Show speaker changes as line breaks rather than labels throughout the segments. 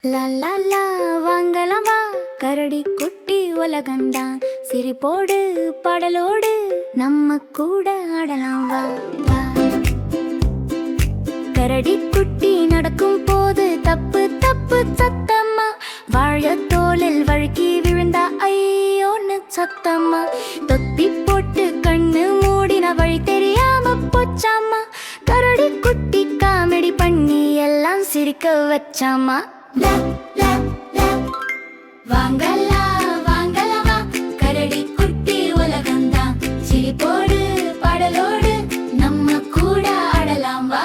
லா லா லா வாங்கலாம் வா, கரடி குட்டி உலகந்தான். சிரிப்போடு பாடலோடு நம்ம கூட ஆடலாம் வா வா. கரடி குட்டி நடக்கும் போது தப்பு தப்பு சத்தம்மா, வாழைத்தோலில் வழுக்கி விழுந்தா ஐயோன்னு சத்தம்மா. தொப்பி போட்டு கண்ணு மூடின வழி தெரியாம போச்சாமா. கரடி குட்டி காமெடி பண்ணி எல்லாம் சிரிக்க வச்சாமா. லா லா லா வாங்கலா வாங்கலா வா, கரடி குட்டி உலகந்தான். சிரிப்போடு பாடலோடு நம்ம கூட ஆடலாம் வா.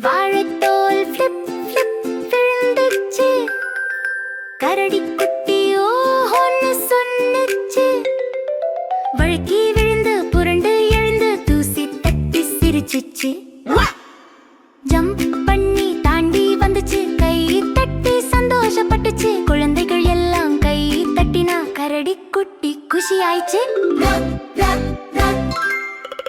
வாழைத்தோல் ஃபிளிப் ஃபிளிப் விழுந்துச்சு, கரடி குட்டி ஓஹோன்னு சொன்னுச்சு. வழுக்கி விழுந்து புரண்டு எழுந்து தூசி தட்டி சிரிச்சிச்சு. ஜம்ப் பண்ணி தாண்டி வந்துச்சு, கை தட்டி சந்தோஷப்பட்டுச்சு. குழந்தைகள் எல்லாம் கை தட்டினா கரடி குட்டி குஷி ஆயிடுச்சு.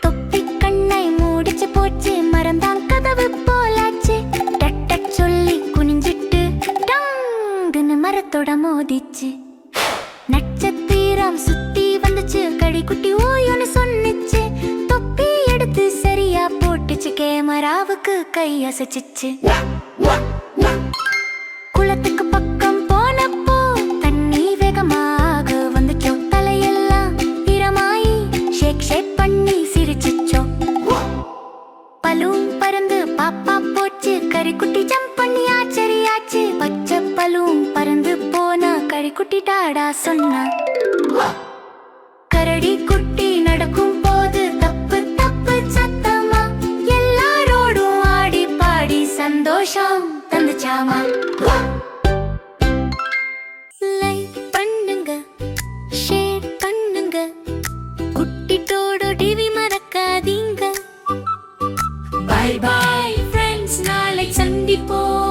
தொப்பி கண்ணை மூடிச்சு போச்சு, மறந்தான் கதவு போலாச்சு. டட் சொல்லி குனிஞ்சிட்டு டங்குன்னு மரத்தோட மோதிச்சு. நட்சத்திரம் சுத்தி வந்துச்சு, கரடி குட்டி ஓயோன்னு சொன்னிச்சு. தொப்பி எடுத்து சரியா போட்டுச்சு, கேமராவுக்கு கை அசைச்சிச்சு. குளத்துக்கு பக்கம் போனப்போ தண்ணி வேகமாக வந்துச்சோ. தலையெல்லாம் ஈரமாயி ஷேக் ஷேக் பண்ணி சிரிச்சிச்சோ. பலூன் பறந்து பாப்பா போச்சு, கரிக்குட்டி ஜம்ப் பண்ணி ஆச்சரியாச்சு. பச்சை பலூன் பறந்து போனா கரிக்குட்டி டாடா சொன்னா. கரடி குட்டி நடக்கும் போது தப்பு தப்பு சத்தமா, எல்லாரோடும் ஆடி பாடி சந்தோஷம் தந்துச்சாமா. லைக் பண்ணுங்க, ஷேர் பண்ணுங்க, குட்டி டோடோ டிவி மறக்காதீங்க. பை பை ஃப்ரெண்ட்ஸ், நாளை சந்திப்போம்.